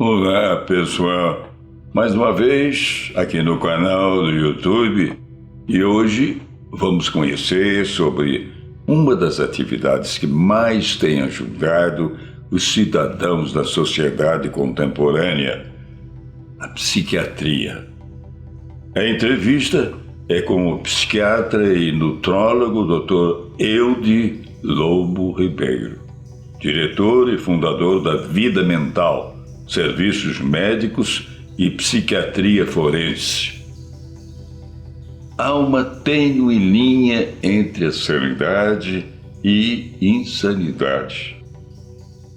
Olá, pessoal. Mais uma vez aqui no canal do YouTube e hoje vamos conhecer sobre uma das atividades que mais tem ajudado os cidadãos da sociedade contemporânea, a psiquiatria. A entrevista é com o psiquiatra e nutrólogo Dr. Eude Lobo Ribeiro, diretor e fundador da Vida Mental, Serviços Médicos e Psiquiatria Forense. Há uma tênue linha entre a sanidade e insanidade.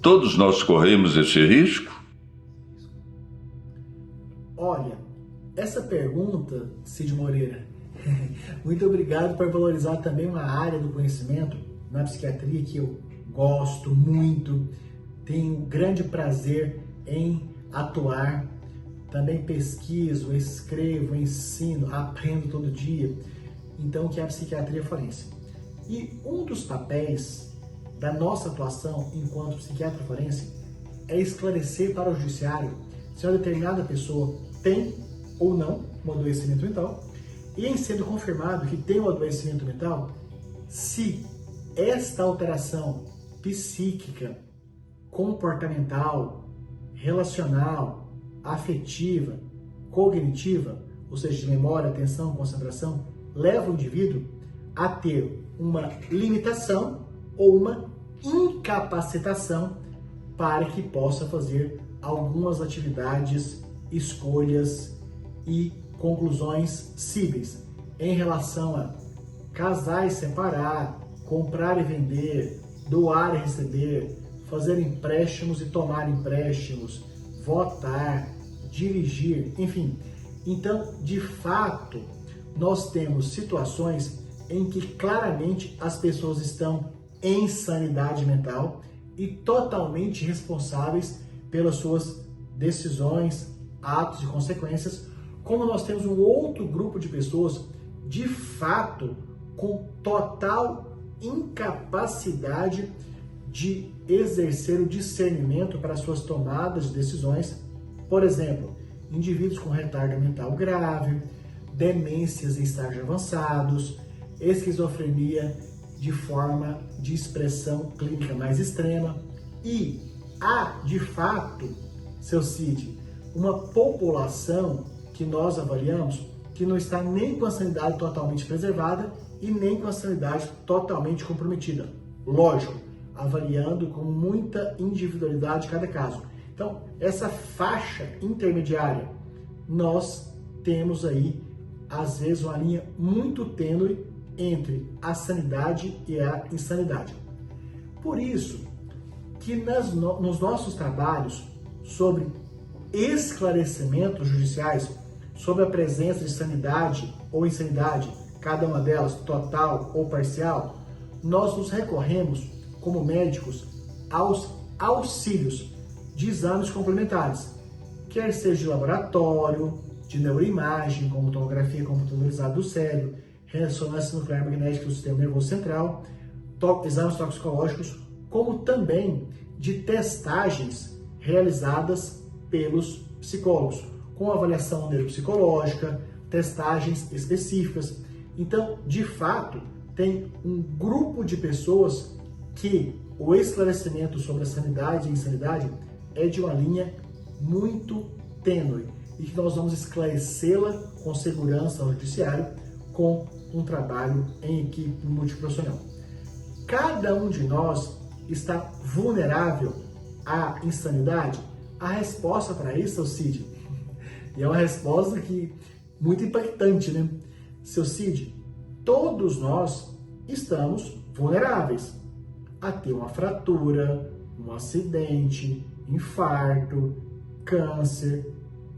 Todos nós corremos esse risco? Olha, essa pergunta, Cid Moreira, muito obrigado por valorizar também uma área do conhecimento na psiquiatria que eu gosto muito, tenho grande prazer em atuar, também pesquiso, escrevo, ensino, aprendo todo dia, então que é a psiquiatria forense. E um dos papéis da nossa atuação enquanto psiquiatra forense é esclarecer para o judiciário se uma determinada pessoa tem ou não um adoecimento mental e, em sendo confirmado que tem um adoecimento mental, se esta alteração psíquica, comportamental, relacional, afetiva, cognitiva, ou seja, de memória, atenção, concentração, leva o indivíduo a ter uma limitação ou uma incapacitação para que possa fazer algumas atividades, escolhas e conclusões cíveis em relação a casar e separar, comprar e vender, doar e receber, fazer empréstimos e tomar empréstimos, votar, dirigir, enfim. Então, de fato, nós temos situações em que claramente as pessoas estão em sanidade mental e totalmente responsáveis pelas suas decisões, atos e consequências, como nós temos um outro grupo de pessoas, de fato, com total incapacidade de exercer o discernimento para suas tomadas de decisões. Por exemplo, indivíduos com retardo mental grave, demências em estágios avançados, esquizofrenia de forma de expressão clínica mais extrema. E há, de fato, seu Cid, uma população que nós avaliamos que não está nem com a sanidade totalmente preservada e nem com a sanidade totalmente comprometida. Lógico, avaliando com muita individualidade cada caso. Então, essa faixa intermediária, nós temos aí, às vezes, uma linha muito tênue entre a sanidade e a insanidade. Por isso que nos nossos trabalhos sobre esclarecimentos judiciais, sobre a presença de sanidade ou insanidade, cada uma delas total ou parcial, nós nos recorremos, como médicos, aos auxílios de exames complementares, quer seja de laboratório, de neuroimagem, como tomografia computadorizada do cérebro, ressonância nuclear magnética do sistema nervoso central, exames toxicológicos, como também de testagens realizadas pelos psicólogos, com avaliação neuropsicológica, testagens específicas. Então, de fato, tem um grupo de pessoas que o esclarecimento sobre a sanidade e insanidade é de uma linha muito tênue e que nós vamos esclarecê-la com segurança ao judiciário com um trabalho em equipe multiprofissional. Cada um de nós está vulnerável à insanidade? A resposta para isso, seu Cid, e é uma resposta que muito impactante, né? Seu Cid, todos nós estamos vulneráveis a ter uma fratura, um acidente, infarto, câncer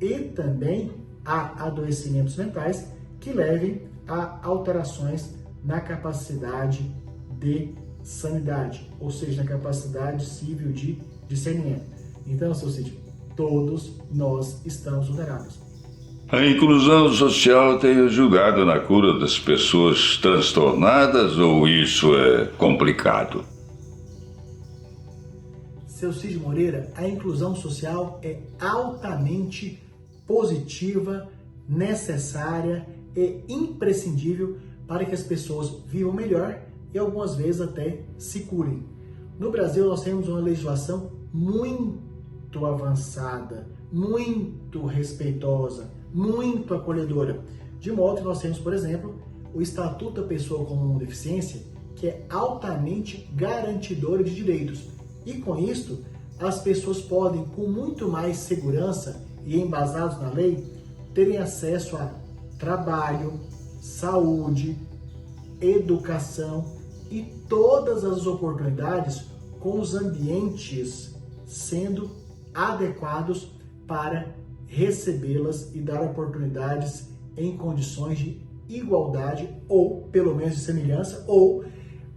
e também a adoecimentos mentais que levem a alterações na capacidade de sanidade, ou seja, na capacidade civil de discernimento. Então, seu Cid, todos nós estamos vulneráveis. A inclusão social tem ajudado na cura das pessoas transtornadas ou isso é complicado? seu Cid Moreira, a inclusão social é altamente positiva, necessária e imprescindível para que as pessoas vivam melhor e algumas vezes até se curem. No Brasil, nós temos uma legislação muito avançada, muito respeitosa, muito acolhedora. De modo que nós temos, por exemplo, o Estatuto da Pessoa com Deficiência, que é altamente garantidor de direitos. E com isto, as pessoas podem, com muito mais segurança e embasados na lei, terem acesso a trabalho, saúde, educação e todas as oportunidades com os ambientes sendo adequados para recebê-las e dar oportunidades em condições de igualdade ou, pelo menos, de semelhança ou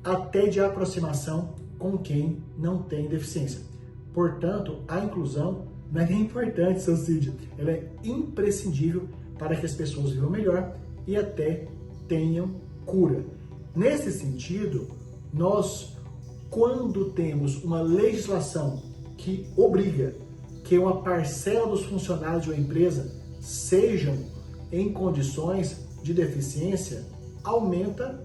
até de aproximação com quem não tem deficiência. Portanto, a inclusão não é nem importante, seu Cid, ela é imprescindível para que as pessoas vivam melhor e até tenham cura. Nesse sentido, nós, quando temos uma legislação que obriga que uma parcela dos funcionários de uma empresa sejam em condições de deficiência, aumenta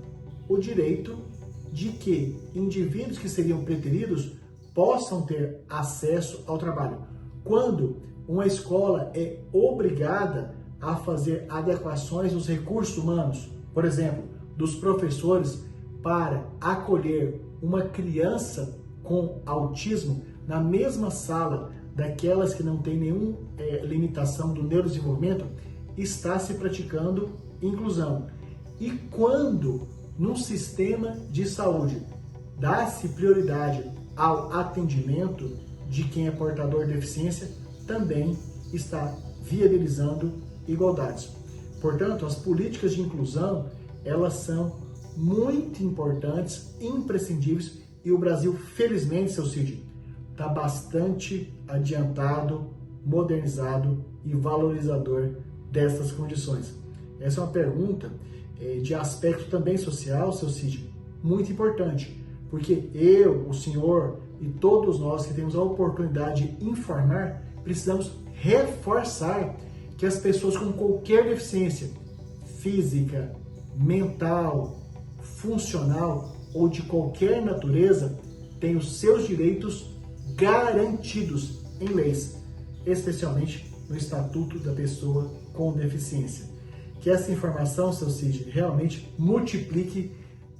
o direito de que indivíduos que seriam preteridos possam ter acesso ao trabalho. Quando uma escola é obrigada a fazer adequações dos recursos humanos, por exemplo, dos professores, para acolher uma criança com autismo na mesma sala daquelas que não têm nenhuma limitação do neurodesenvolvimento, está se praticando inclusão. E quando num sistema de saúde dá-se prioridade ao atendimento de quem é portador de deficiência, também está viabilizando igualdades. Portanto, as políticas de inclusão, elas são muito importantes, imprescindíveis, e o Brasil, felizmente, seu Cid, está bastante adiantado, modernizado e valorizador dessas condições. Essa é uma pergunta de aspecto também social, seu Cid, muito importante, porque eu, o senhor e todos nós que temos a oportunidade de informar, precisamos reforçar que as pessoas com qualquer deficiência física, mental, funcional ou de qualquer natureza têm os seus direitos garantidos em leis, especialmente no Estatuto da Pessoa com Deficiência. Que essa informação, seu Cid, realmente multiplique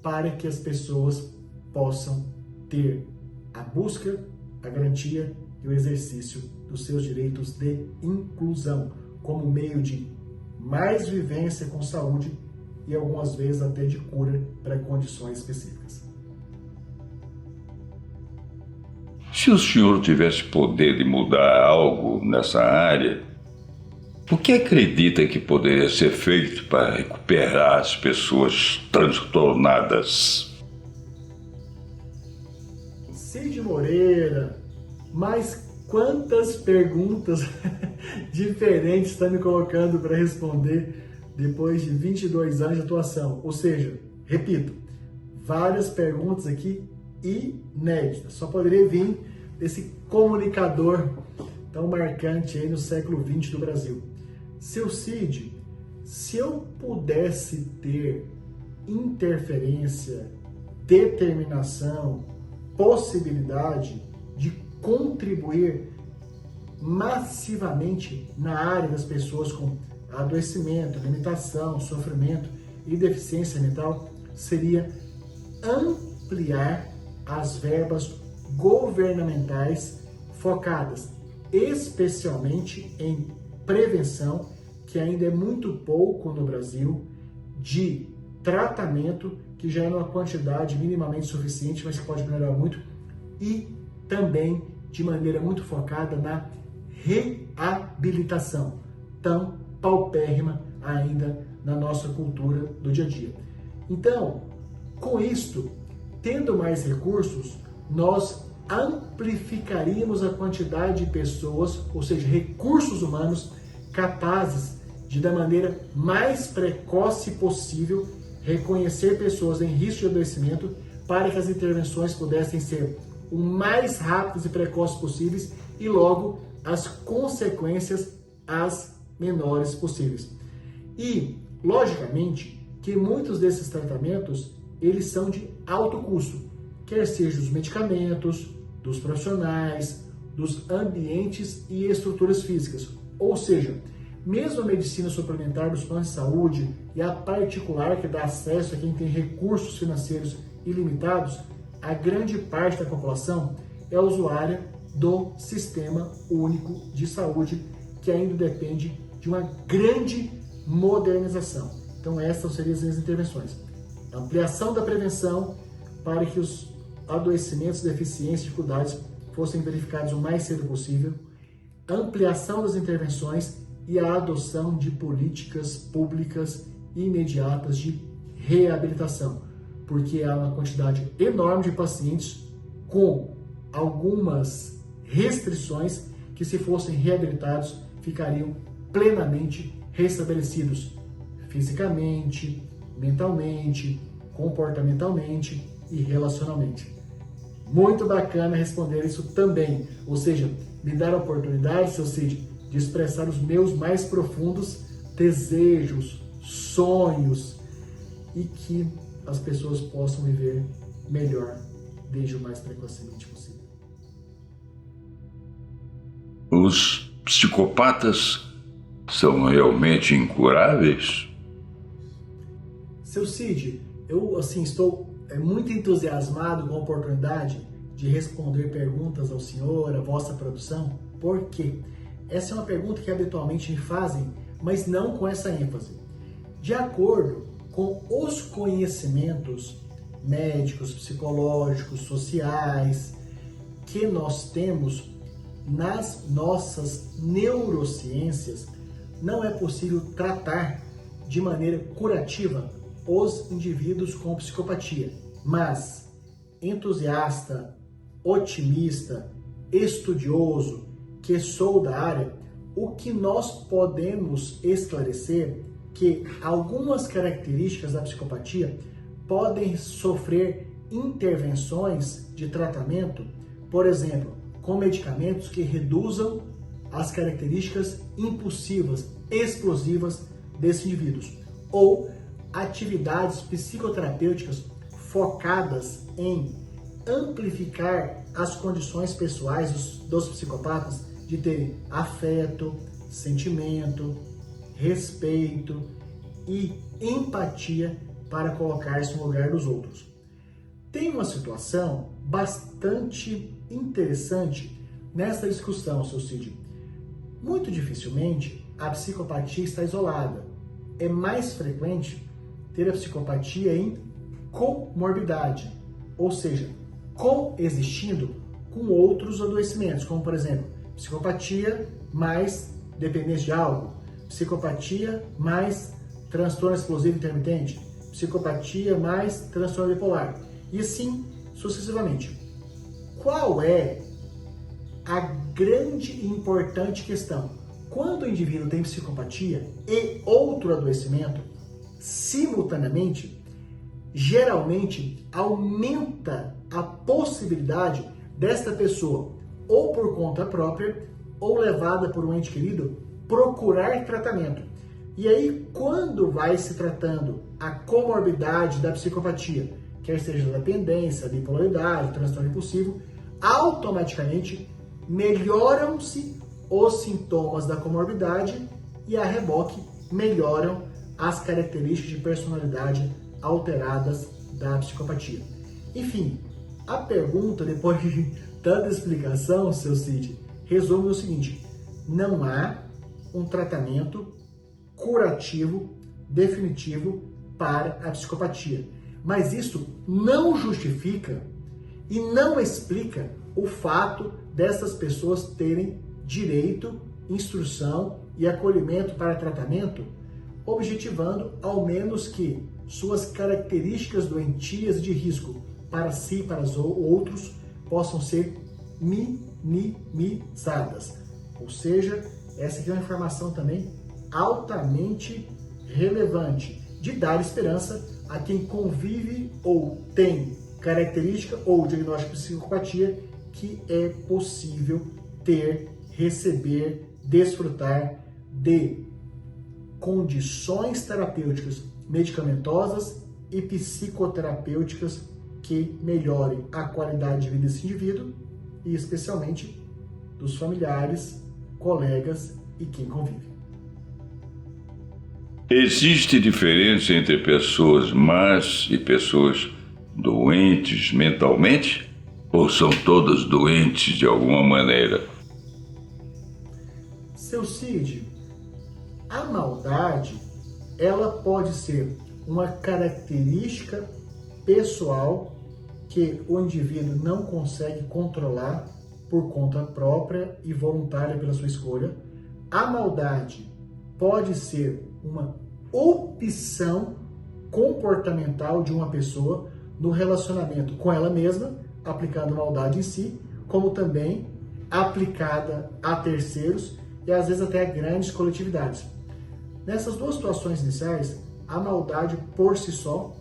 para que as pessoas possam ter a busca, a garantia e o exercício dos seus direitos de inclusão como meio de mais vivência com saúde e algumas vezes até de cura para condições específicas. Se o senhor tivesse poder de mudar algo nessa área, o que acredita que poderia ser feito para recuperar as pessoas transtornadas? Cid Moreira, mas quantas perguntas diferentes está me colocando para responder depois de 22 anos de atuação? Ou seja, repito, várias perguntas aqui inéditas. Só poderia vir desse comunicador tão marcante aí no século XX do Brasil. Seu Cid, se eu pudesse ter interferência, determinação, possibilidade de contribuir massivamente na área das pessoas com adoecimento, limitação, sofrimento e deficiência mental, seria ampliar as verbas governamentais focadas especialmente em prevenção, que ainda é muito pouco no Brasil, de tratamento, que já é uma quantidade minimamente suficiente, mas que pode melhorar muito, e também de maneira muito focada na reabilitação, tão paupérrima ainda na nossa cultura do dia a dia. Então, com isto, tendo mais recursos, nós amplificaríamos a quantidade de pessoas, ou seja, recursos humanos capazes de, da maneira mais precoce possível, reconhecer pessoas em risco de adoecimento para que as intervenções pudessem ser o mais rápidos e precoces possíveis e logo as consequências as menores possíveis. E, logicamente, que muitos desses tratamentos, eles são de alto custo, quer seja dos medicamentos, dos profissionais, dos ambientes e estruturas físicas. Ou seja, mesmo a medicina suplementar dos planos de saúde e a particular que dá acesso a quem tem recursos financeiros ilimitados, a grande parte da população é usuária do Sistema Único de Saúde, que ainda depende de uma grande modernização. Então essas seriam as minhas intervenções. Ampliação da prevenção para que os adoecimentos, deficiências e dificuldades fossem verificados o mais cedo possível, ampliação das intervenções e a adoção de políticas públicas imediatas de reabilitação, porque há uma quantidade enorme de pacientes com algumas restrições que, se fossem reabilitados, ficariam plenamente restabelecidos fisicamente, mentalmente, comportamentalmente e relacionalmente. Muito bacana responder isso também, ou seja, me dar a oportunidade, seu Cid, de expressar os meus mais profundos desejos, sonhos e que as pessoas possam viver melhor desde o mais precocemente possível. Os psicopatas são realmente incuráveis? Seu Cid, eu estou muito entusiasmado com a oportunidade de responder perguntas ao senhor, à vossa produção, porque essa é uma pergunta que habitualmente me fazem, mas não com essa ênfase. De acordo com os conhecimentos médicos, psicológicos, sociais que nós temos nas nossas neurociências, não é possível tratar de maneira curativa os indivíduos com psicopatia. Mas, entusiasta, otimista, estudioso, que sou da área, o que nós podemos esclarecer que algumas características da psicopatia podem sofrer intervenções de tratamento, por exemplo, com medicamentos que reduzam as características impulsivas, explosivas desses indivíduos, ou atividades psicoterapêuticas focadas em amplificar as condições pessoais dos psicopatas de terem afeto, sentimento, respeito e empatia para colocar-se no lugar dos outros. Tem uma situação bastante interessante nessa discussão, seu Cid. Muito dificilmente a psicopatia está isolada. É mais frequente ter a psicopatia em comorbidade, ou seja, coexistindo com outros adoecimentos, como por exemplo, psicopatia mais dependência de álcool, psicopatia mais transtorno explosivo intermitente, psicopatia mais transtorno bipolar, e assim sucessivamente. Qual é a grande e importante questão? Quando o indivíduo tem psicopatia e outro adoecimento, simultaneamente, geralmente aumenta a possibilidade desta pessoa, ou por conta própria, ou levada por um ente querido, procurar tratamento. E aí, quando vai se tratando a comorbidade da psicopatia, quer seja da dependência, da bipolaridade, transtorno impulsivo, automaticamente melhoram-se os sintomas da comorbidade e, a reboque, melhoram as características de personalidade alteradas da psicopatia. Enfim, a pergunta, depois de tanta explicação, seu Cid, resume o seguinte: não há um tratamento curativo, definitivo para a psicopatia. Mas isso não justifica e não explica o fato dessas pessoas terem direito, instrução e acolhimento para tratamento, objetivando ao menos que suas características doentias de risco para si e para os outros possam ser minimizadas. Ou seja, essa aqui é uma informação também altamente relevante de dar esperança a quem convive ou tem característica ou diagnóstico de psicopatia que é possível ter, receber, desfrutar de condições terapêuticas medicamentosas e psicoterapêuticas que melhorem a qualidade de vida desse indivíduo e especialmente dos familiares, colegas e quem convive. Existe diferença entre pessoas más e pessoas doentes mentalmente? Ou são todas doentes de alguma maneira? Seu Cid, a maldade, ela pode ser uma característica pessoal que o indivíduo não consegue controlar por conta própria e voluntária pela sua escolha. A maldade pode ser uma opção comportamental de uma pessoa no relacionamento com ela mesma, aplicando maldade em si, como também aplicada a terceiros e às vezes até a grandes coletividades. Nessas duas situações iniciais, a maldade por si só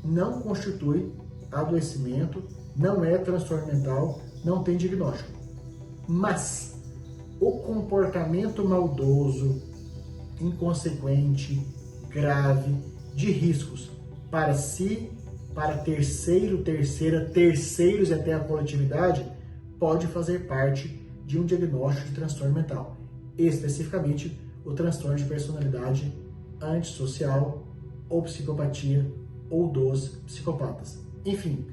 não constitui adoecimento, não é transtorno mental, não tem diagnóstico. Mas o comportamento maldoso, inconsequente, grave, de riscos para si, para terceiro, terceira, terceiros e até a coletividade, pode fazer parte de um diagnóstico de transtorno mental, especificamente o transtorno de personalidade antissocial ou psicopatia ou dos psicopatas. Enfim,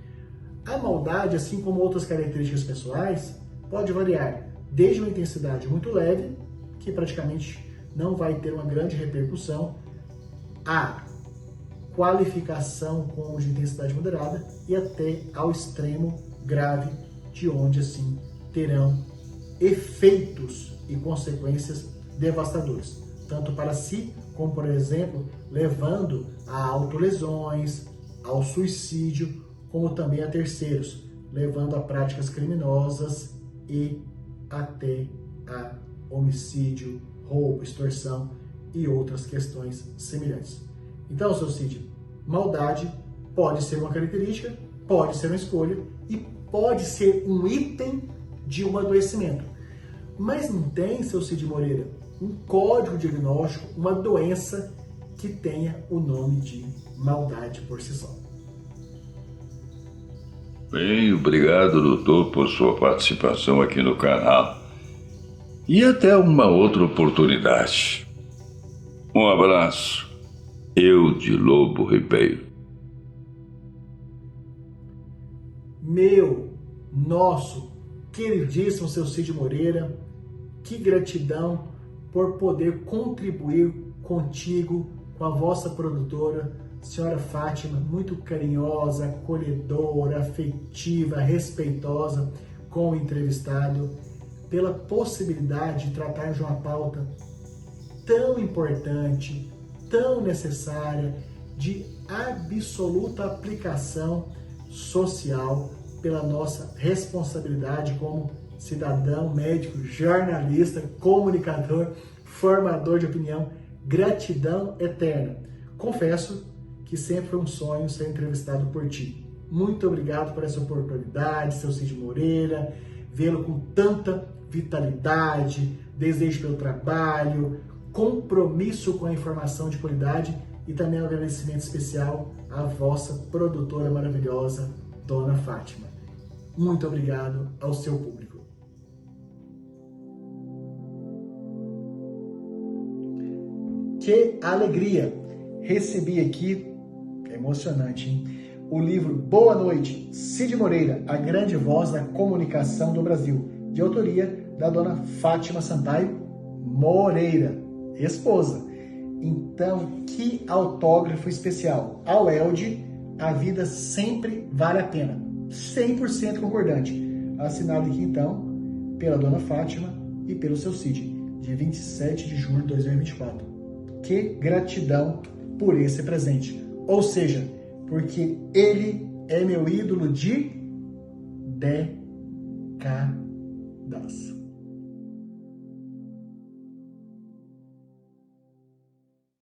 a maldade, assim como outras características pessoais, pode variar desde uma intensidade muito leve, que praticamente não vai ter uma grande repercussão, a qualificação com de intensidade moderada e até ao extremo grave, de onde assim terão efeitos e consequências devastadores, tanto para si, como por exemplo, levando a autolesões, ao suicídio, como também a terceiros, levando a práticas criminosas e até a homicídio, roubo, extorsão e outras questões semelhantes. Então, seu Cid, maldade pode ser uma característica, pode ser uma escolha e pode ser um item de um adoecimento. Mas não tem, seu Cid Moreira, um código diagnóstico, uma doença que tenha o nome de maldade por si só. Bem, obrigado, doutor, por sua participação aqui no canal. E até uma outra oportunidade. Um abraço. Eu de Lobo Ribeiro. Meu, nosso, queridíssimo seu Cid Moreira, que gratidão por poder contribuir contigo, com a vossa produtora, senhora Fátima, muito carinhosa, acolhedora, afetiva, respeitosa com o entrevistado, pela possibilidade de tratar de uma pauta tão importante, tão necessária, de absoluta aplicação social pela nossa responsabilidade como cidadão, médico, jornalista, comunicador, formador de opinião. Gratidão eterna. Confesso que sempre foi um sonho ser entrevistado por ti. Muito obrigado por essa oportunidade, seu Cid Moreira, vê-lo com tanta vitalidade, desejo pelo trabalho, compromisso com a informação de qualidade e também um agradecimento especial à vossa produtora maravilhosa, Dona Fátima. Muito obrigado ao seu público. Que alegria! Recebi aqui, é emocionante, hein? O livro Boa Noite, Cid Moreira, a grande voz da comunicação do Brasil, de autoria da Dona Fátima Sampaio Moreira, esposa. Então, que autógrafo especial. Ao Elde, a vida sempre vale a pena. 100% concordante. Assinado aqui, então, pela Dona Fátima e pelo seu Cid, de 27 de julho de 2024. Que gratidão por esse presente. Ou seja, porque ele é meu ídolo de décadas.